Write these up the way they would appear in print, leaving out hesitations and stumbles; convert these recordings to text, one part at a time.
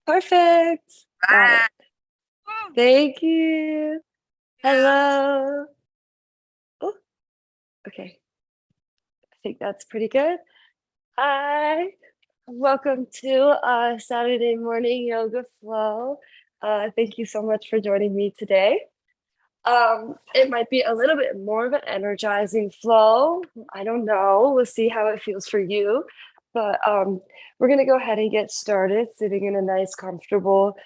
Perfect. Got it. Ah, woo. Thank you. Yes. Hello. Oh, okay. I think that's pretty good. Hi. Welcome to Saturday morning yoga flow. Thank you so much for joining me today. It might be a little bit more of an energizing flow. I don't know. We'll see how it feels for you. But we're going to go ahead and get started sitting in a nice, comfortable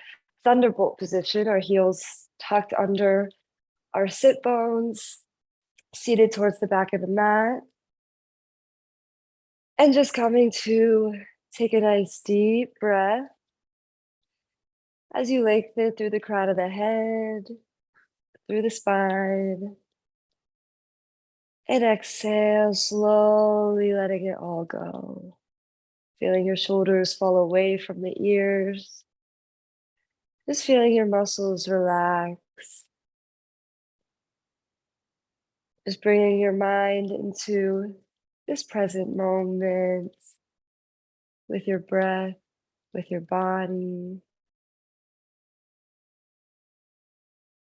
thunderbolt position, our heels tucked under our sit bones, seated towards the back of the mat, and just coming to take a nice deep breath as you lengthen through the crown of the head, through the spine, and exhale, slowly letting it all go. Feeling your shoulders fall away from the ears, just feeling your muscles relax, just bringing your mind into this present moment with your breath, with your body.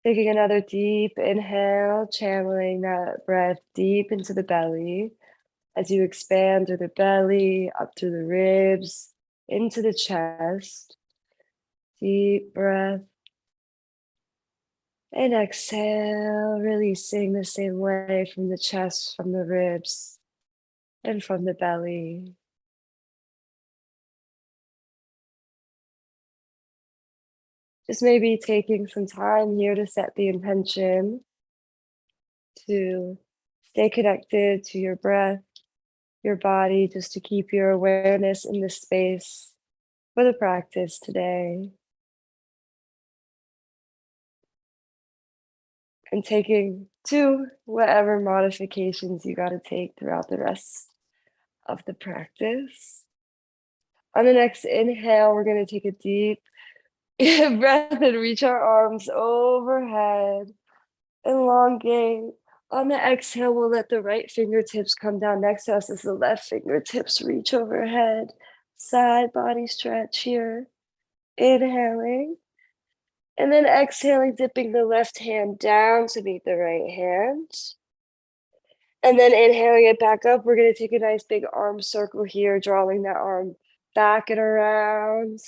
Taking another deep inhale, channeling that breath deep into the belly as you expand through the belly, up through the ribs, into the chest. Deep breath. And exhale, releasing the same way from the chest, from the ribs, and from the belly. Just maybe taking some time here to set the intention to stay connected to your breath, your body, just to keep your awareness in this space for the practice today. And taking to whatever modifications you got to take throughout the rest of the practice. On the next inhale, we're going to take a deep breath and reach our arms overhead. Elongate. On the exhale, we'll let the right fingertips come down next to us as the left fingertips reach overhead. Side body stretch here. Inhaling. And then exhaling, dipping the left hand down to meet the right hand. And then inhaling it back up. We're going to take a nice big arm circle here, drawing that arm back and around.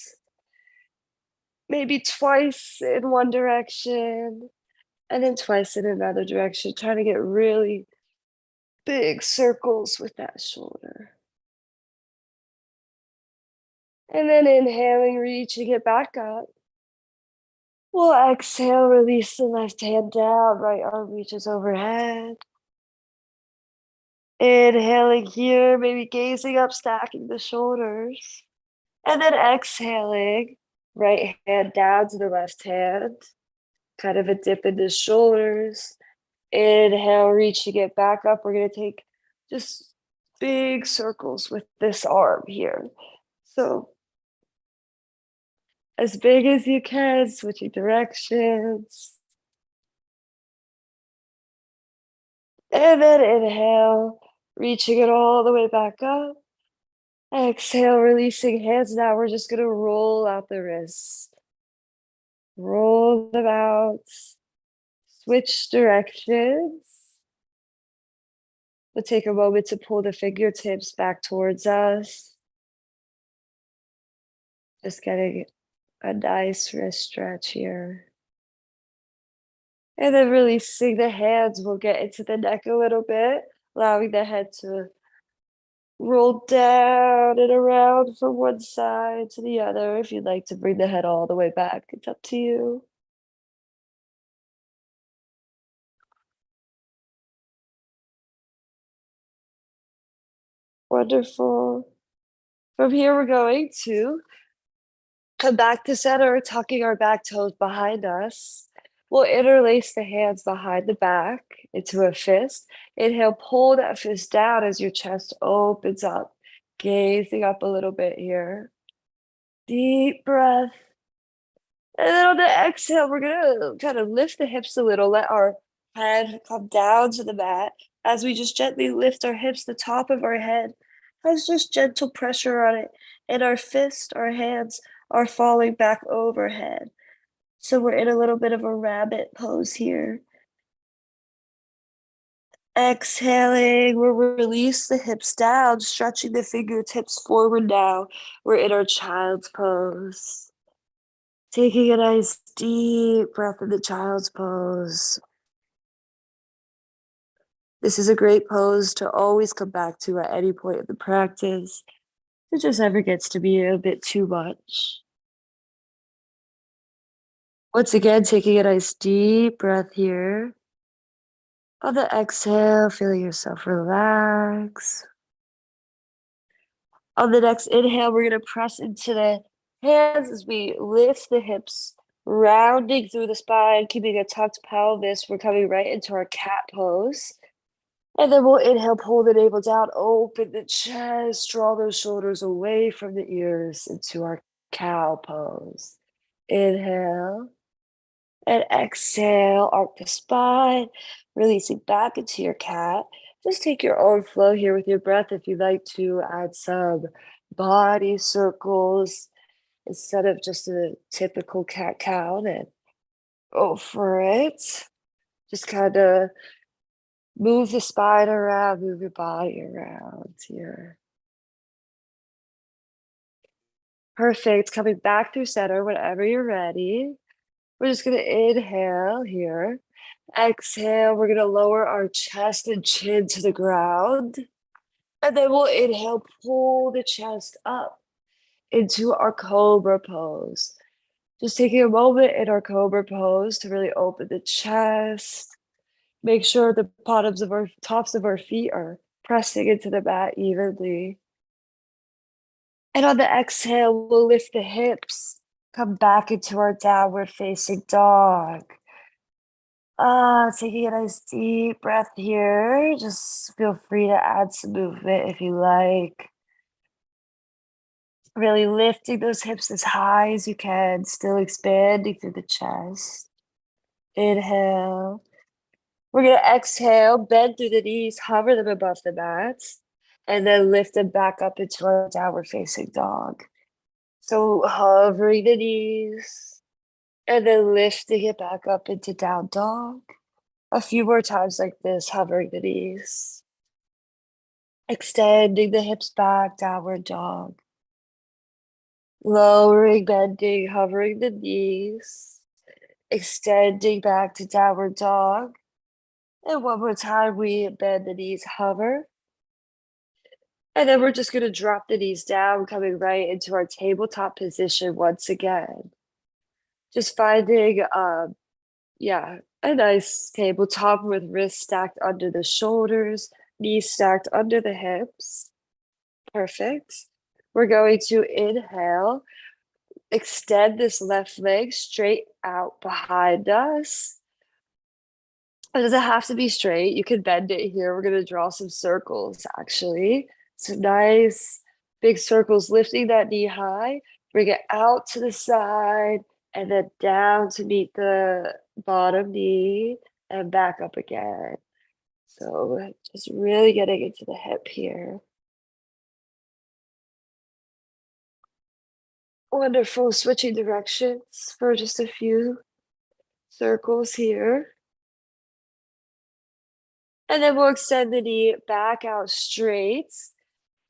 Maybe twice in one direction and then twice in another direction, trying to get really big circles with that shoulder. And then inhaling, reaching it back up. We'll exhale, release the left hand down, right arm reaches overhead. Inhaling here, maybe gazing up, stacking the shoulders. And then exhaling, right hand down to the left hand. Kind of a dip in the shoulders. Inhale, reaching it back up. We're going to take just big circles with this arm here. So as big as you can, switching directions. And then inhale, reaching it all the way back up. Exhale, releasing hands. Now we're just going to roll out the wrists. Roll them out. Switch directions. We'll take a moment to pull the fingertips back towards us. Just getting a nice wrist stretch here. And then releasing the hands, we'll get into the neck a little bit, allowing the head to roll down and around from one side to the other. If you'd like to bring the head all the way back, it's up to you. Wonderful. From here, we're going to come back to center, tucking our back toes behind us. We'll interlace the hands behind the back into a fist. Inhale, pull that fist down as your chest opens up, gazing up a little bit here. Deep breath. And then on the exhale, we're going to kind of lift the hips a little, let our head come down to the mat. As we just gently lift our hips, the top of our head has just gentle pressure on it. And our fist, our hands are falling back overhead. So we're in a little bit of a rabbit pose here. Exhaling, we'll release the hips down, stretching the fingertips forward now. We're in our child's pose. Taking a nice deep breath in the child's pose. This is a great pose to always come back to at any point in the practice. It just never gets to be a bit too much. Once again, taking a nice deep breath here. On the exhale, feeling yourself relax. On the next inhale, we're going to press into the hands as we lift the hips, rounding through the spine, keeping a tucked pelvis. We're coming right into our cat pose. And then we'll inhale, pull the navel down, open the chest, draw those shoulders away from the ears into our cow pose. Inhale and exhale, arc the spine, releasing back into your cat. Just take your own flow here with your breath if you'd like to add some body circles instead of just a typical cat-cow, then go for it. Just kind of move the spine around, move your body around here. Perfect. Coming back through center whenever you're ready. We're just going to inhale here. Exhale, we're going to lower our chest and chin to the ground. And then we'll inhale, pull the chest up into our cobra pose. Just taking a moment in our cobra pose to really open the chest. Make sure the tops of our feet are pressing into the mat evenly. And on the exhale, we'll lift the hips, come back into our downward facing dog. Taking a nice deep breath here. Just feel free to add some movement if you like. Really lifting those hips as high as you can, still expanding through the chest. Inhale. We're going to exhale, bend through the knees, hover them above the mat, and then lift them back up into our downward facing dog. So hovering the knees, and then lifting it back up into down dog. A few more times like this, hovering the knees. Extending the hips back, downward dog. Lowering, bending, hovering the knees. Extending back to downward dog. And one more time, we bend the knees, hover. And then we're just going to drop the knees down, coming right into our tabletop position once again. Just finding, a nice tabletop with wrists stacked under the shoulders, knees stacked under the hips. Perfect. We're going to inhale, extend this left leg straight out behind us. It doesn't have to be straight. You can bend it here. We're going to draw some circles, actually. Some nice big circles, lifting that knee high. Bring it out to the side and then down to meet the bottom knee and back up again. So just really getting into the hip here. Wonderful. Switching directions for just a few circles here. And then we'll extend the knee back out straight.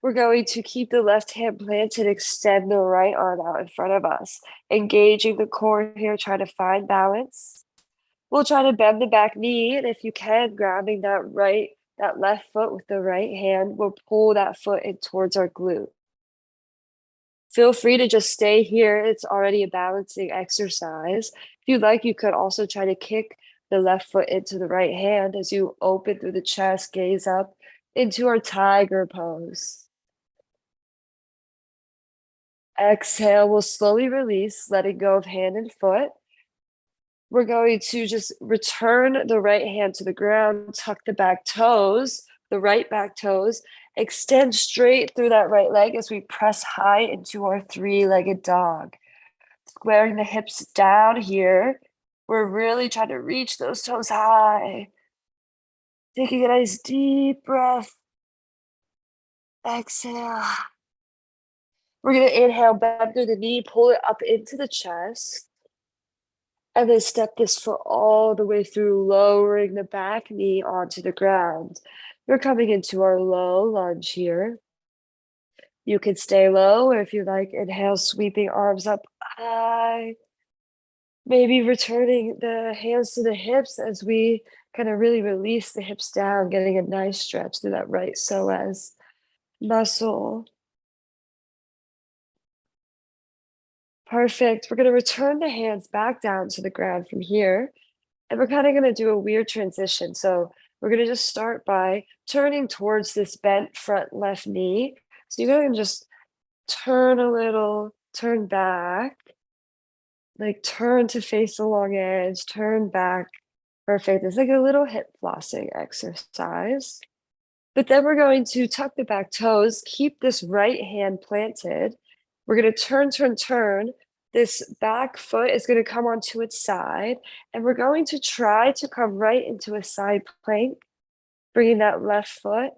We're going to keep the left hand planted, extend the right arm out in front of us. Engaging the core here, try to find balance. We'll try to bend the back knee, and if you can, grounding that left foot with the right hand, we'll pull that foot in towards our glute. Feel free to just stay here. It's already a balancing exercise. If you'd like, you could also try to kick the left foot into the right hand as you open through the chest, gaze up into our tiger pose. Exhale, we'll slowly release, letting go of hand and foot. We're going to just return the right hand to the ground, tuck the back toes, the right back toes, extend straight through that right leg as we press high into our three-legged dog. Squaring the hips down here. We're really trying to reach those toes high. Taking a nice deep breath. Exhale. We're gonna inhale, bend through the knee, pull it up into the chest, and then step this foot all the way through, lowering the back knee onto the ground. We're coming into our low lunge here. You can stay low, or if you like, inhale, sweeping arms up high. Maybe returning the hands to the hips as we kind of really release the hips down, getting a nice stretch through that right psoas muscle. Perfect. We're going to return the hands back down to the ground from here. And we're kind of going to do a weird transition. So we're going to just start by turning towards this bent front left knee. So you're going to just turn a little, turn back, like turn to face the long edge, turn back. Perfect. It's like a little hip flossing exercise. But then we're going to tuck the back toes, keep this right hand planted. We're going to turn. This back foot is going to come onto its side, and we're going to try to come right into a side plank, bringing that left foot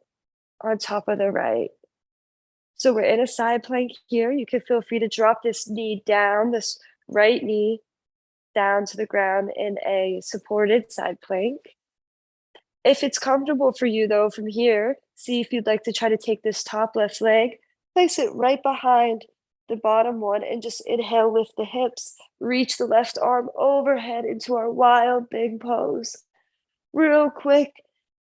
on top of the right. So we're in a side plank here. You can feel free to drop this knee down, this right knee down to the ground in a supported side plank. If it's comfortable for you, though, from here, see if you'd like to try to take this top left leg, place it right behind the bottom one, and just inhale, lift the hips, reach the left arm overhead into our wild big pose. Real quick,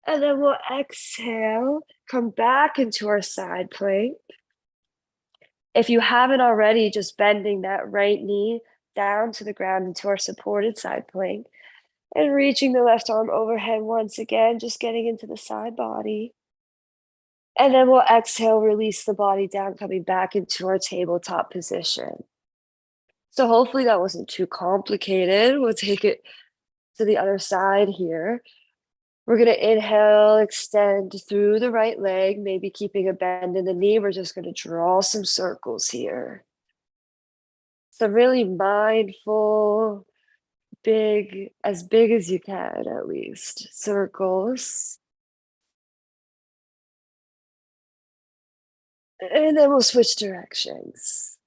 and then we'll exhale, come back into our side plank. If you haven't already, just bending that right knee down to the ground into our supported side plank. And reaching the left arm overhead once again, just getting into the side body. And then we'll exhale, release the body down, coming back into our tabletop position. So hopefully that wasn't too complicated. We'll take it to the other side here. We're going to inhale, extend through the right leg, maybe keeping a bend in the knee. We're just going to draw some circles here. Some really mindful, big as you can, at least, circles. And then we'll switch directions.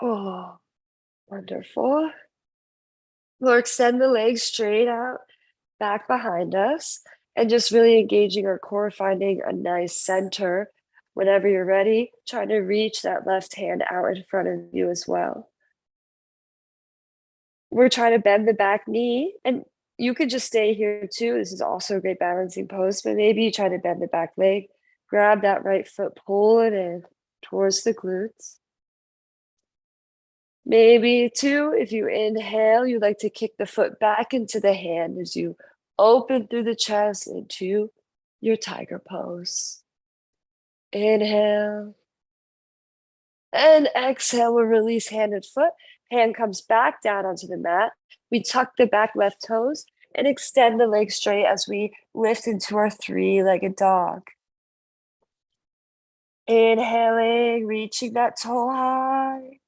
Oh, wonderful. We'll extend the legs straight out, back behind us, and just really engaging our core, finding a nice center. Whenever you're ready, trying to reach that left hand out in front of you as well. We're trying to bend the back knee, and you could just stay here too. This is also a great balancing pose, but maybe you try to bend the back leg, grab that right foot, pull it in towards the glutes. Maybe too, if you inhale, you like to kick the foot back into the hand as you open through the chest into your tiger pose. Inhale. And exhale, we'll release hand and foot. Hand comes back down onto the mat. We tuck the back left toes and extend the legs straight as we lift into our three-legged dog. Inhaling, reaching that toe high.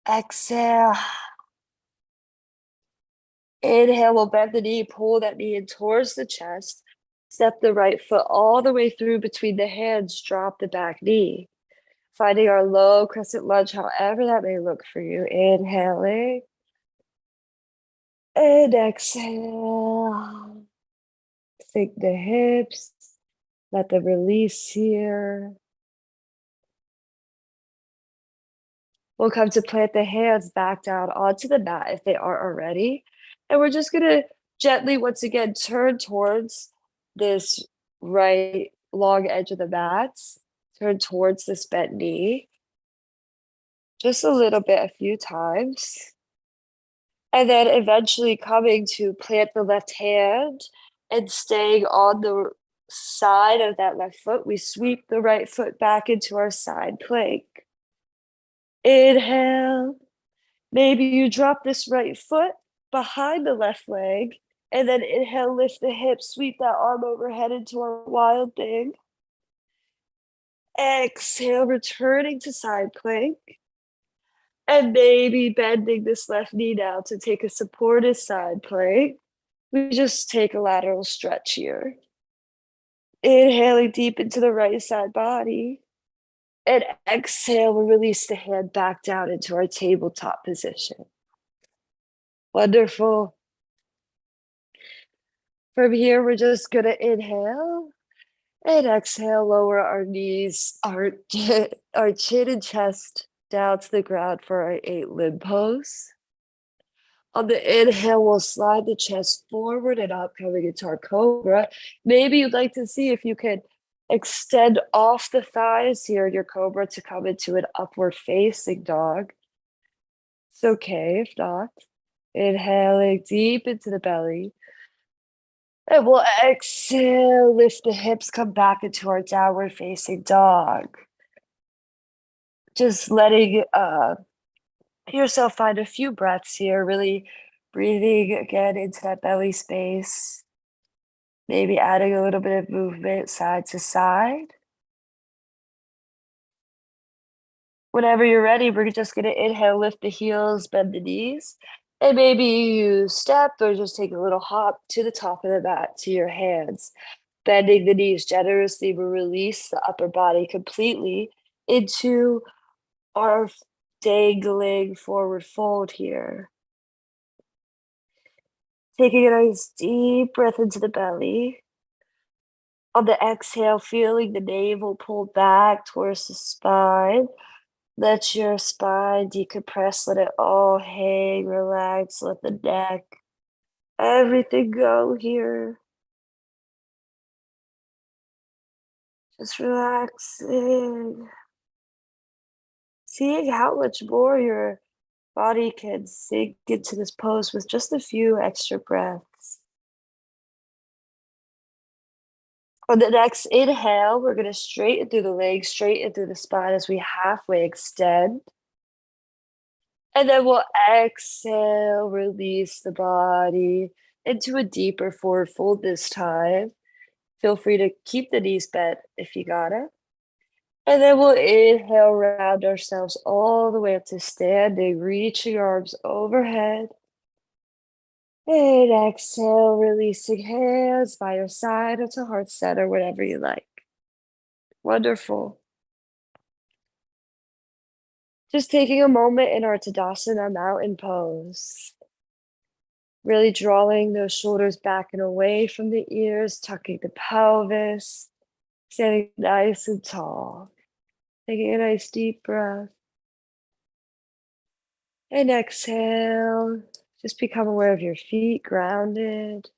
Exhale. Inhale, we'll bend the knee, pull that knee in towards the chest. Step the right foot all the way through between the hands, drop the back knee. Finding our low crescent lunge, however that may look for you. Inhaling. And exhale. Sink the hips. Let them release here. We'll come to plant the hands back down onto the mat if they aren't already. And we're just going to gently, once again, turn towards this right long edge of the mat. Turn towards this bent knee. Just a little bit, a few times. And then eventually coming to plant the left hand and staying on the side of that left foot, we sweep the right foot back into our side plank. Inhale. Maybe you drop this right foot behind the left leg, and then inhale, lift the hips, sweep that arm overhead into our wild thing. Exhale, returning to side plank. And maybe bending this left knee now to take a supported side plank. We just take a lateral stretch here. Inhaling deep into the right side body. And exhale, we'll release the hand back down into our tabletop position. Wonderful. From here, we're just gonna inhale and exhale, lower our knees, our chin and chest down to the ground for our 8-limb pose. On the inhale, we'll slide the chest forward and up, coming into our cobra. Maybe you'd like to see if you can extend off the thighs here in your cobra to come into an upward facing dog. It's okay if not. Inhaling deep into the belly. And we'll exhale, lift the hips, come back into our downward facing dog. Just letting yourself find a few breaths here, really breathing again into that belly space. Maybe adding a little bit of movement side to side. Whenever you're ready, we're just gonna inhale, lift the heels, bend the knees. And maybe you step or just take a little hop to the top of the mat to your hands. Bending the knees generously will release the upper body completely into our dangling forward fold here. Taking a nice deep breath into the belly. On the exhale, feeling the navel pull back towards the spine. Let your spine decompress, let it all hang, relax, let the neck, everything go here. Just relaxing. Seeing how much more your body can sink into this pose with just a few extra breaths. On the next inhale, we're gonna straighten through the legs, straighten through the spine as we halfway extend. And then we'll exhale, release the body into a deeper forward fold this time. Feel free to keep the knees bent if you got it. And then we'll inhale, round ourselves all the way up to standing, reaching arms overhead. And exhale, releasing hands by your side or to heart center, whatever you like. Wonderful. Just taking a moment in our Tadasana mountain pose. Really drawing those shoulders back and away from the ears, tucking the pelvis, standing nice and tall. Taking a nice deep breath. And exhale. Just become aware of your feet grounded.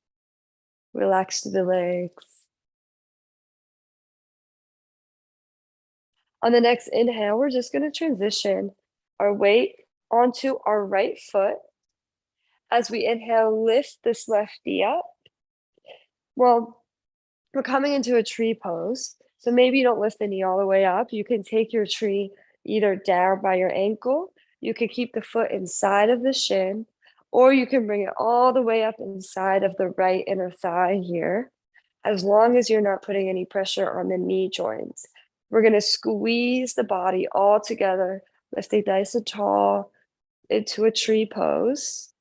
Relax through the legs. On the next inhale, we're just going to transition our weight onto our right foot. As we inhale, lift this left knee up. Well, we're coming into a tree pose. So maybe you don't lift the knee all the way up. You can take your tree either down by your ankle. You can keep the foot inside of the shin, or you can bring it all the way up inside of the right inner thigh here, as long as you're not putting any pressure on the knee joints. We're going to squeeze the body all together, lifting nice and tall into a tree pose.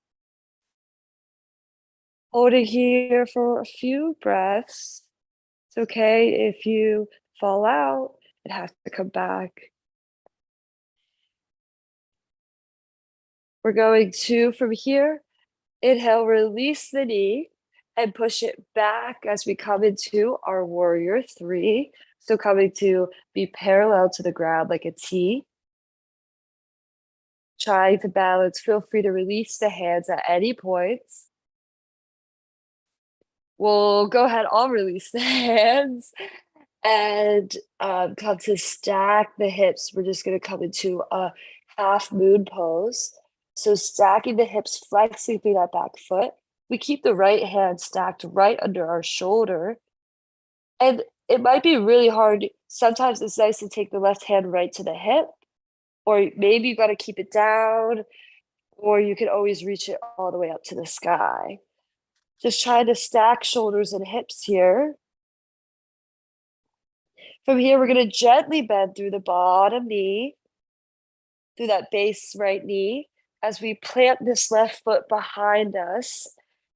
Holding here for a few breaths. It's okay if you fall out and have to come back. We're going to, from here, inhale, release the knee and push it back as we come into our warrior 3. So coming to be parallel to the ground like a T. Trying to balance, feel free to release the hands at any points. We'll go ahead, I'll release the hands and come to stack the hips. We're just gonna come into a half moon pose. So stacking the hips, flexing through that back foot. We keep the right hand stacked right under our shoulder. And it might be really hard. Sometimes it's nice to take the left hand right to the hip, or maybe you gotta keep it down, or you can always reach it all the way up to the sky. Just try to stack shoulders and hips here. From here, we're gonna gently bend through the bottom knee, through that base right knee, as we plant this left foot behind us,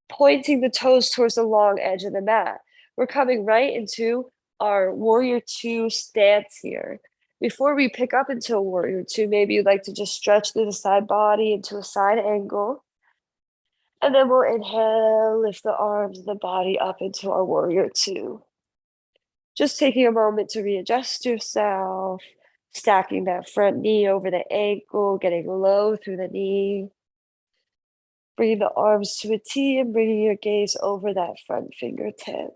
pointing the toes towards the long edge of the mat. We're coming right into our warrior two stance here. Before we pick up into a warrior two, maybe you'd like to just stretch through the side body into a side angle. And then we'll inhale, lift the arms and the body up into our warrior two. Just taking a moment to readjust yourself, stacking that front knee over the ankle, getting low through the knee. Bringing the arms to a T and bringing your gaze over that front fingertip.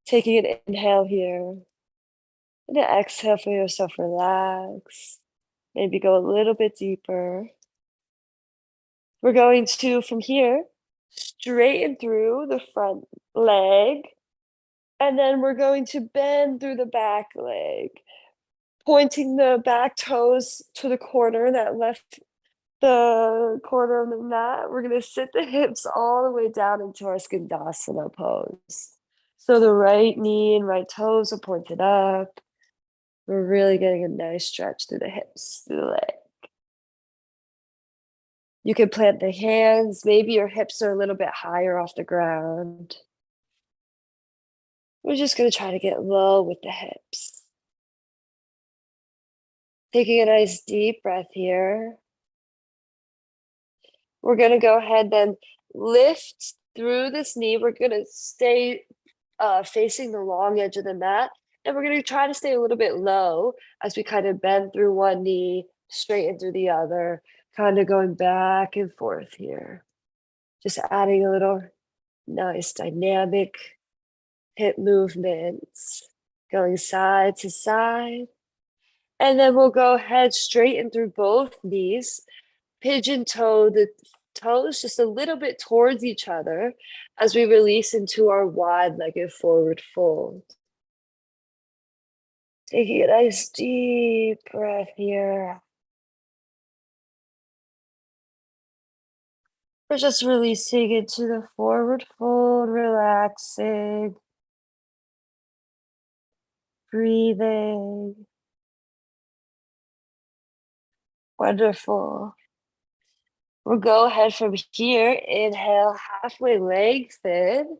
Taking an inhale here. And an exhale for yourself, relax. Maybe go a little bit deeper. We're going to, from here, straighten through the front leg. And then we're going to bend through the back leg. Pointing the back toes to the corner, the corner of the mat. We're gonna sit the hips all the way down into our Skandasana pose. So the right knee and right toes are pointed up. We're really getting a nice stretch through the hips, through the leg. You can plant the hands. Maybe your hips are a little bit higher off the ground. We're just gonna try to get low with the hips. Taking a nice deep breath here. We're gonna go ahead then lift through this knee. We're gonna stay facing the long edge of the mat. And we're gonna try to stay a little bit low as we kind of bend through one knee, straighten through the other, kind of going back and forth here. Just adding a little nice dynamic hip movements, going side to side. And then we'll go ahead, straighten through both knees, pigeon toe the toes just a little bit towards each other as we release into our wide-legged forward fold. Taking a nice deep breath here. We're just releasing into the forward fold, relaxing, breathing. Wonderful. We'll go ahead from here, inhale, halfway lengthen.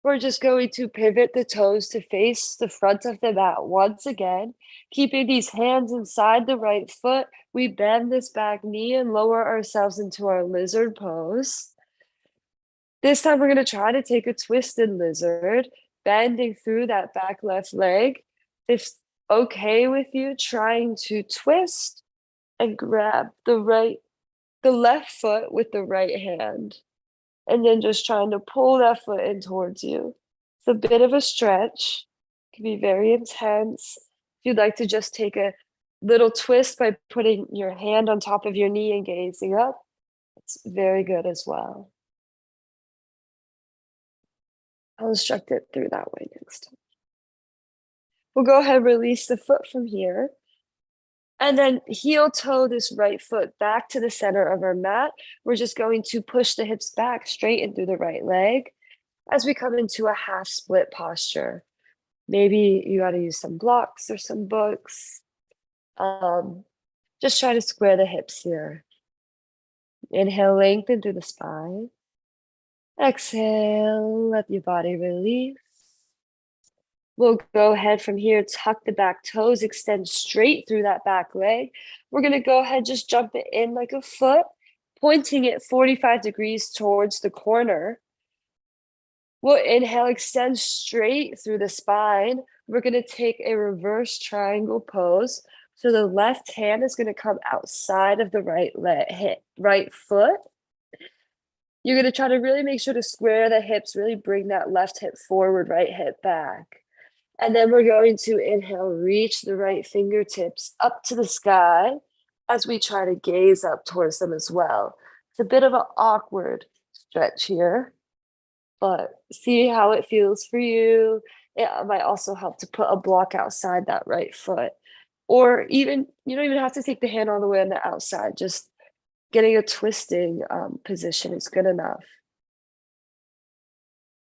We're just going to pivot the toes to face the front of the mat once again. Keeping these hands inside the right foot, we bend this back knee and lower ourselves into our lizard pose. This time we're going to try to take a twisted lizard, bending through that back left leg. If okay with you, trying to twist and grab the left foot with the right hand. And then just trying to pull that foot in towards you. It's a bit of a stretch. It can be very intense. If you'd like to just take a little twist by putting your hand on top of your knee and gazing up, it's very good as well. I'll instruct it through that way next time. We'll go ahead and release the foot from here. And then heel toe this right foot back to the center of our mat. We're just going to push the hips back, straighten through the right leg as we come into a half split posture. Maybe you got to use some blocks or some books. Just try to square the hips here. Inhale, lengthen through the spine. Exhale, let your body release. We'll go ahead from here, tuck the back toes, extend straight through that back leg. We're gonna go ahead, just jump it in like a foot, pointing it 45 degrees towards the corner. We'll inhale, extend straight through the spine. We're gonna take a reverse triangle pose. So the left hand is gonna come outside of the right foot. You're gonna try to really make sure to square the hips, really bring that left hip forward, right hip back. And then we're going to inhale, reach the right fingertips up to the sky as we try to gaze up towards them as well. It's a bit of an awkward stretch here, but see how it feels for you. It might also help to put a block outside that right foot. Or even, you don't even have to take the hand all the way on the outside. Just getting a twisting position is good enough.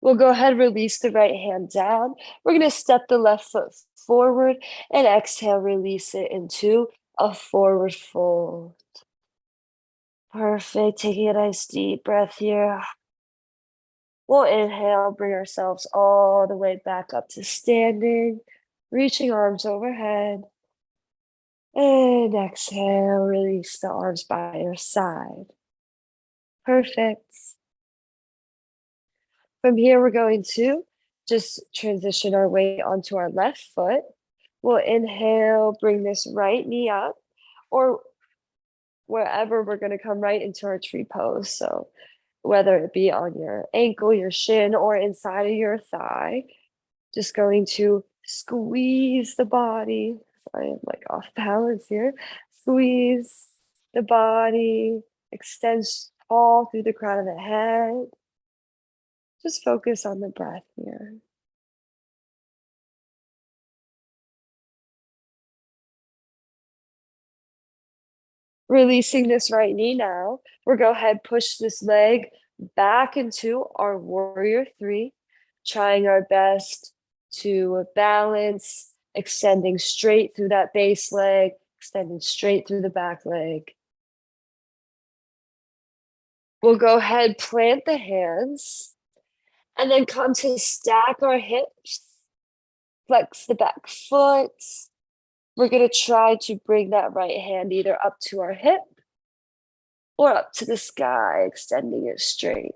We'll go ahead and release the right hand down. We're going to step the left foot forward and exhale, release it into a forward fold. Perfect. Taking a nice deep breath here. We'll inhale, bring ourselves all the way back up to standing, reaching arms overhead. And exhale, release the arms by your side. Perfect. From here, we're going to just transition our weight onto our left foot. We'll inhale, bring this right knee up, or wherever we're going to come right into our tree pose. So whether it be on your ankle, your shin, or inside of your thigh, just going to squeeze the body. Sorry, I'm like off balance here. Squeeze the body, extend all through the crown of the head. Just focus on the breath here. Releasing this right knee now. We'll go ahead, push this leg back into our warrior three, trying our best to balance, extending straight through that base leg, extending straight through the back leg. We'll go ahead, plant the hands, and then come to stack our hips, flex the back foot. We're going to try to bring that right hand either up to our hip or up to the sky, extending it straight.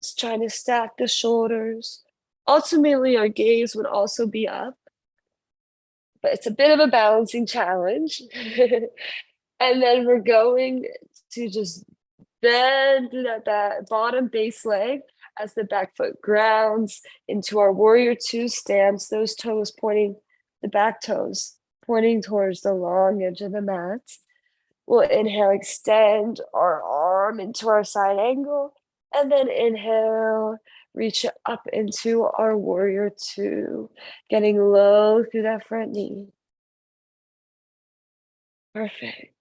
Just trying to stack the shoulders. Ultimately, our gaze would also be up, but it's a bit of a balancing challenge. And then we're going to just bend through that bottom base leg as the back foot grounds into our warrior two stance, those toes pointing, the back toes pointing towards the long edge of the mat. We'll inhale, extend our arm into our side angle, and then inhale, reach up into our warrior two, getting low through that front knee. Perfect.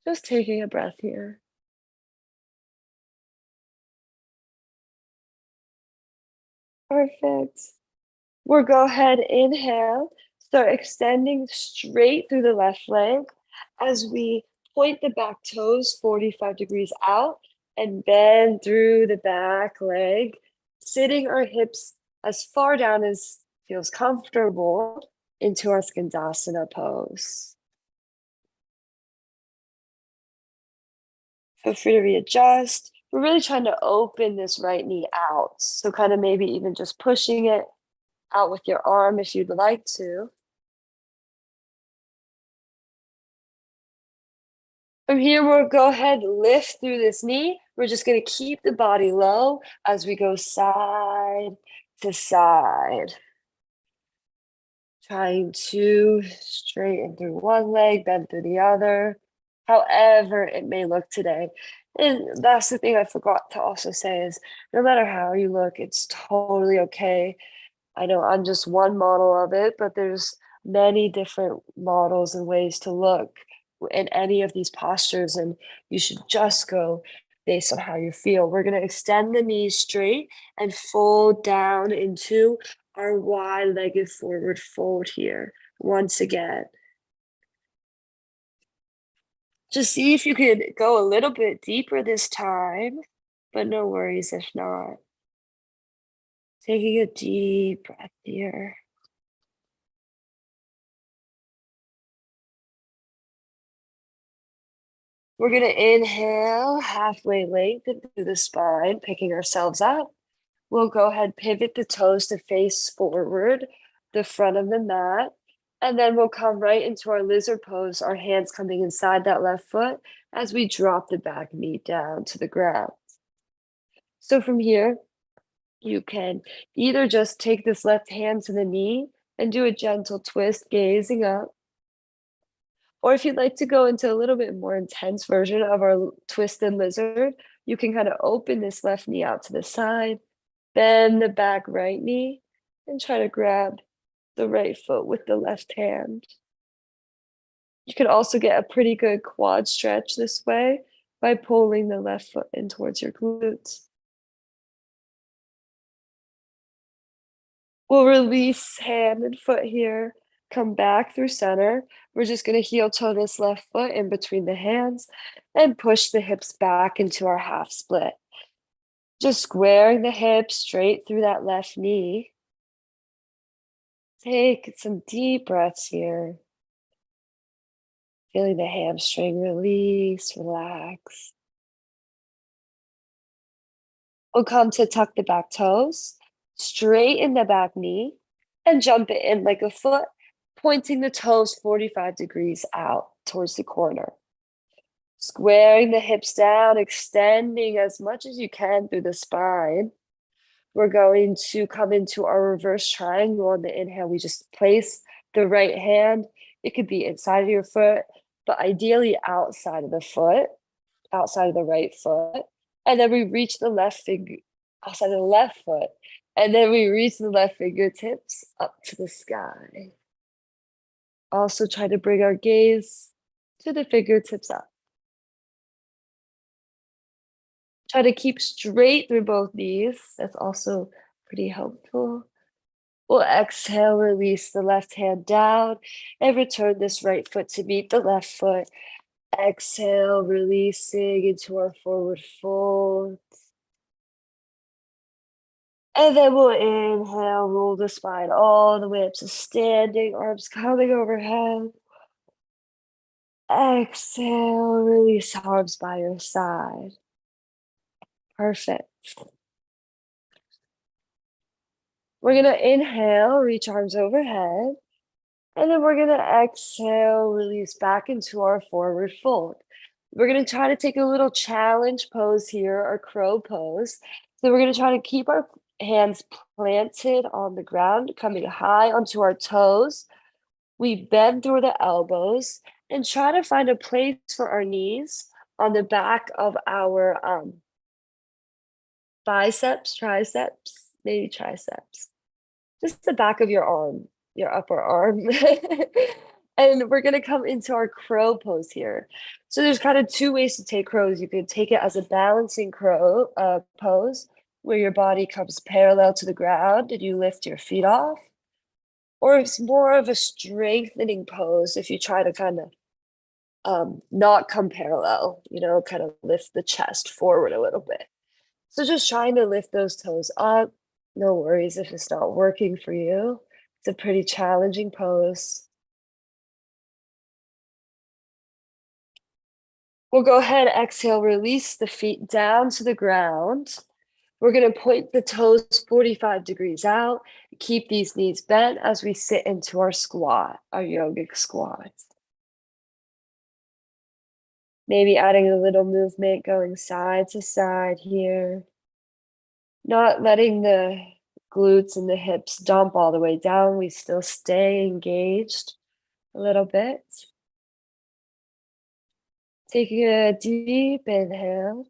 Just taking a breath here. Perfect. We'll go ahead, inhale, start extending straight through the left leg as we point the back toes 45 degrees out and bend through the back leg, sitting our hips as far down as feels comfortable into our Skandasana pose. Feel free to readjust. We're really trying to open this right knee out. So kind of maybe even just pushing it out with your arm if you'd like to. From here, we'll go ahead, lift through this knee. We're just going to keep the body low as we go side to side. Trying to straighten through one leg, bend through the other, however it may look today. And that's the thing I forgot to also say is no matter how you look, it's totally okay. I know I'm just one model of it, but there's many different models and ways to look in any of these postures, and you should just go based on how you feel. We're going to extend the knees straight and fold down into our wide-legged forward fold here once again. Just see if you could go a little bit deeper this time, but no worries if not. Taking a deep breath here. We're going to inhale, halfway lengthen through the spine, picking ourselves up. We'll go ahead, pivot the toes to face forward, the front of the mat, and then we'll come right into our lizard pose, our hands coming inside that left foot as we drop the back knee down to the ground. So from here, you can either just take this left hand to the knee and do a gentle twist, gazing up. Or if you'd like to go into a little bit more intense version of our twisted lizard, you can kind of open this left knee out to the side, bend the back right knee, and try to grab the right foot with the left hand. You can also get a pretty good quad stretch this way by pulling the left foot in towards your glutes. We'll release hand and foot here, come back through center. We're just going to heel toe this left foot in between the hands and push the hips back into our half split. Just squaring the hips straight through that left knee. Take some deep breaths here. Feeling the hamstring release, relax. We'll come to tuck the back toes, straighten the back knee, and jump it in like a foot, pointing the toes 45 degrees out towards the corner. Squaring the hips down, extending as much as you can through the spine. We're going to come into our reverse triangle on the inhale. We just place the right hand. It could be inside of your foot, but ideally outside of the foot, outside of the right foot. And then we reach the left finger outside of the left foot. And then we reach the left fingertips up to the sky. Also try to bring our gaze to the fingertips up. Try to keep straight through both knees. That's also pretty helpful. We'll exhale, release the left hand down, and return this right foot to meet the left foot. Exhale, releasing into our forward fold. And then we'll inhale, roll the spine all the way up to standing, arms coming overhead. Exhale, release arms by your side. Perfect. We're gonna inhale, reach arms overhead. And then we're gonna exhale, release back into our forward fold. We're gonna try to take a little challenge pose here, our crow pose. So we're gonna try to keep our hands planted on the ground, coming high onto our toes. We bend through the elbows and try to find a place for our knees on the back of our biceps, triceps, maybe triceps. Just the back of your arm, your upper arm. And we're gonna come into our crow pose here. So there's kind of two ways to take crows. You could take it as a balancing crow pose, where your body comes parallel to the ground and you lift your feet off. Or it's more of a strengthening pose if you try to kind of not come parallel, kind of lift the chest forward a little bit. So just trying to lift those toes up. No worries if it's not working for you. It's a pretty challenging pose. We'll go ahead, exhale, release the feet down to the ground. We're gonna point the toes 45 degrees out. Keep these knees bent as we sit into our squat, our yogic squat. Maybe adding a little movement going side to side here. Not letting the glutes and the hips dump all the way down. We still stay engaged a little bit. Taking a deep inhale.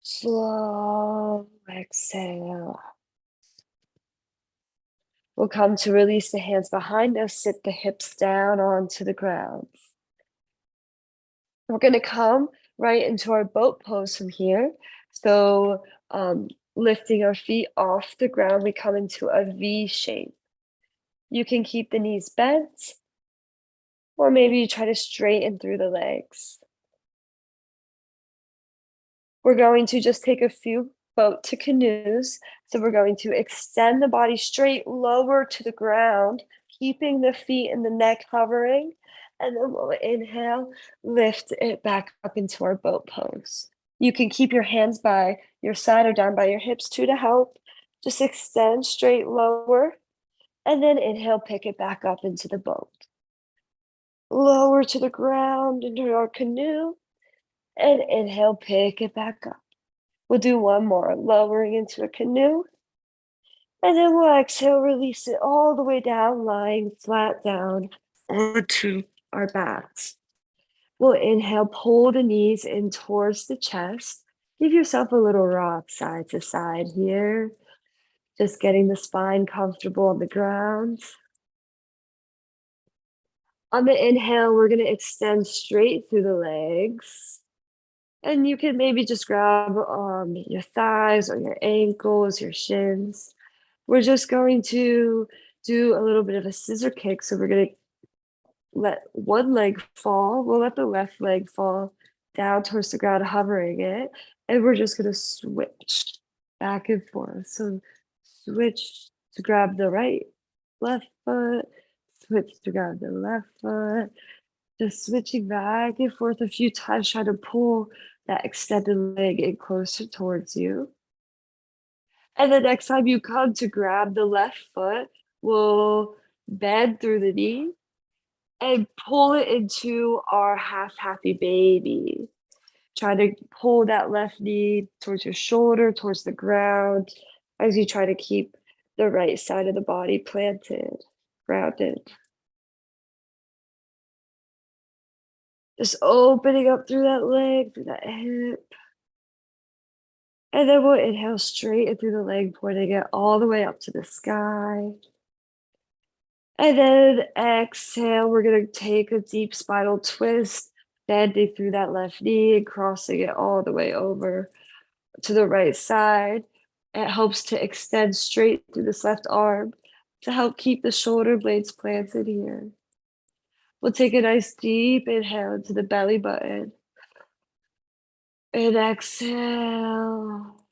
Slow exhale. We'll come to release the hands behind us, sit the hips down onto the ground. We're going to come right into our boat pose from here. So lifting our feet off the ground, we come into a V shape. You can keep the knees bent, or maybe you try to straighten through the legs. We're going to just take a few boat to canoes. So we're going to extend the body straight, lower to the ground, keeping the feet and the neck hovering. And then we'll inhale, lift it back up into our boat pose. You can keep your hands by your side or down by your hips too to help. Just extend straight lower, and then inhale, pick it back up into the boat. Lower to the ground into our canoe, and inhale, pick it back up. We'll do one more, lowering into a canoe. And then we'll exhale, release it all the way down, lying flat down onto our backs. We'll inhale, pull the knees in towards the chest. Give yourself a little rock side to side here. Just getting the spine comfortable on the ground. On the inhale, we're going to extend straight through the legs. And you can maybe just grab your thighs or your ankles, your shins. We're just going to do a little bit of a scissor kick. So we're going to let one leg fall. We'll let the left leg fall down towards the ground, hovering it. And we're just gonna switch back and forth. So switch to grab the left foot, switch to grab the left foot, just switching back and forth a few times, trying to pull that extended leg in closer towards you. And the next time you come to grab the left foot, we'll bend through the knee and pull it into our half happy baby. Try to pull that left knee towards your shoulder, towards the ground, as you try to keep the right side of the body planted, grounded. Just opening up through that leg, through that hip. And then we'll inhale straight in through the leg, pointing it all the way up to the sky. And then exhale, we're gonna take a deep spinal twist, bending through that left knee and crossing it all the way over to the right side. It helps to extend straight through this left arm to help keep the shoulder blades planted here. We'll take a nice deep inhale into the belly button. And exhale.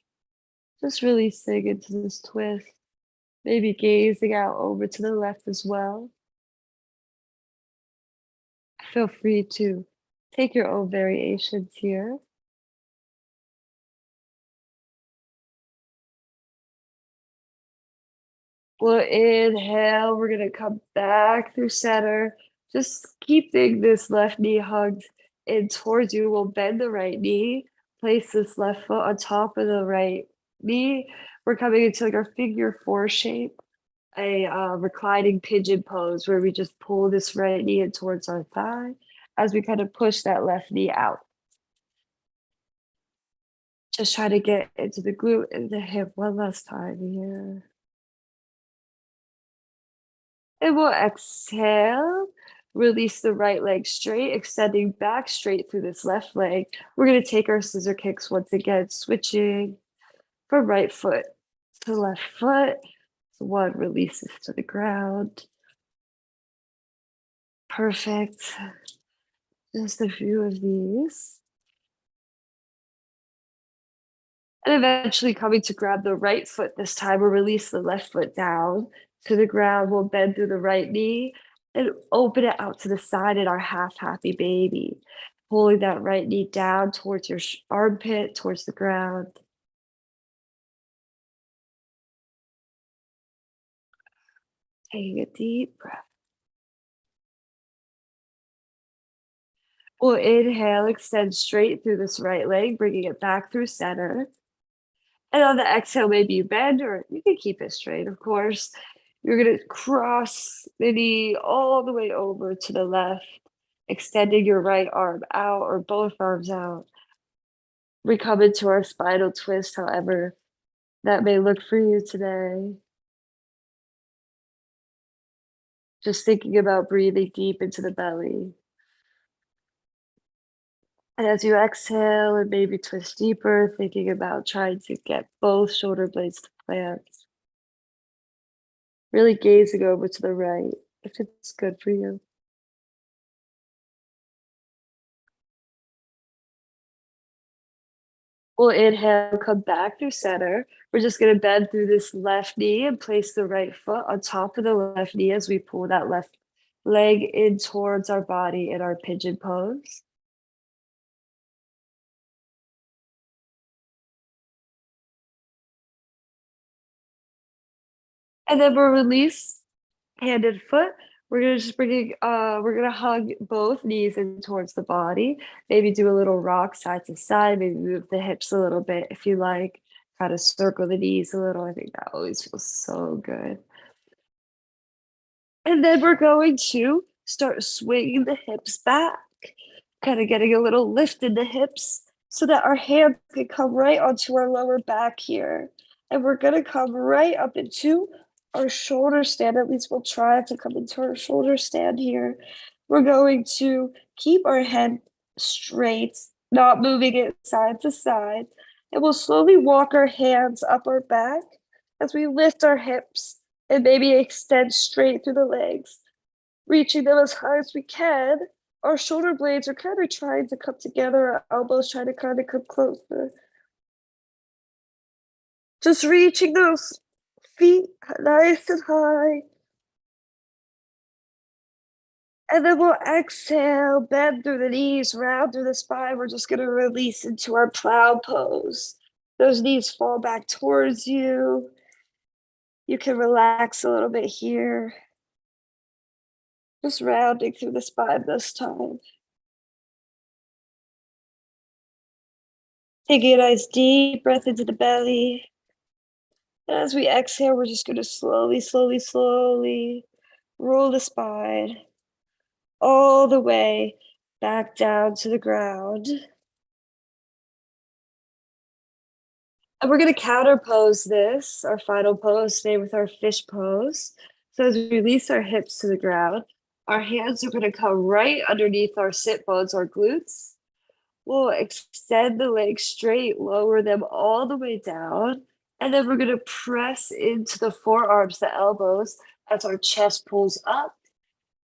Just releasing into this twist. Maybe gazing out over to the left as well. Feel free to take your own variations here. We'll inhale, we're gonna come back through center. Just keeping this left knee hugged in towards you. We'll bend the right knee, place this left foot on top of the right knee. We're coming into like our figure four shape, a reclining pigeon pose where we just pull this right knee in towards our thigh as we kind of push that left knee out. Just try to get into the glute and the hip one last time here. And we'll exhale, release the right leg straight, extending back straight through this left leg. We're gonna take our scissor kicks once again, switching from right foot to left foot. So one releases to the ground. Perfect. Just a few of these. And eventually coming to grab the right foot this time, we'll release the left foot down to the ground. We'll bend through the right knee and open it out to the side in our half happy baby. Pulling that right knee down towards your armpit, towards the ground. Taking a deep breath. We'll inhale, extend straight through this right leg, bringing it back through center. And on the exhale, maybe you bend, or you can keep it straight, of course. You're gonna cross the knee all the way over to the left, extending your right arm out or both arms out. We come into our spinal twist, however that may look for you today. Just thinking about breathing deep into the belly. And as you exhale and maybe twist deeper, thinking about trying to get both shoulder blades to plant. Really gazing over to the right, if it's good for you. We'll inhale, come back through center. We're just gonna bend through this left knee and place the right foot on top of the left knee as we pull that left leg in towards our body in our pigeon pose. And then we'll release hand and foot. We're gonna just we're gonna hug both knees in towards the body. Maybe do a little rock side to side, maybe move the hips a little bit if you like. Try to circle the knees a little. I think that always feels so good. And then we're going to start swinging the hips back, kind of getting a little lift in the hips so that our hands can come right onto our lower back here. And we're gonna come right up into our shoulder stand. At least we'll try to come into our shoulder stand here. We're going to keep our head straight, not moving it side to side. And we'll slowly walk our hands up our back as we lift our hips and maybe extend straight through the legs, reaching them as high as we can. Our shoulder blades are kind of trying to come together, our elbows trying to kind of come closer. Just reaching those feet nice and high. And then we'll exhale, bend through the knees, round through the spine. We're just gonna release into our plow pose. Those knees fall back towards you. You can relax a little bit here. Just rounding through the spine this time. Taking a nice deep breath into the belly. And as we exhale, we're just gonna slowly, slowly, slowly roll the spine all the way back down to the ground. And we're gonna counter pose this, our final pose today, with our fish pose. So as we release our hips to the ground, our hands are gonna come right underneath our sit bones or glutes. We'll extend the legs straight, lower them all the way down, and then we're gonna press into the forearms, the elbows, as our chest pulls up,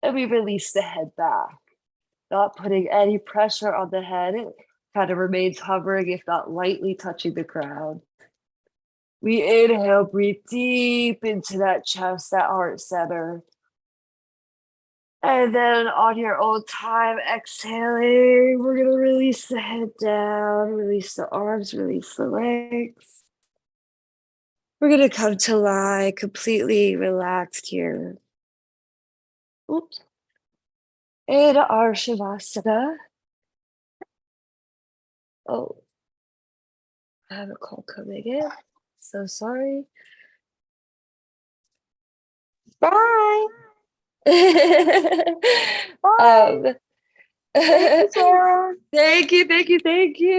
and we release the head back. Not putting any pressure on the head, it kind of remains hovering, if not lightly touching the ground. We inhale, breathe deep into that chest, that heart center. And then on your own time, exhaling, we're gonna release the head down, release the arms, release the legs. We're gonna come to lie completely relaxed here. Oops. In our Shavasana. Oh, I have a call coming in. So sorry. Bye. um, Thank you, Sarah. thank you, thank you, thank you.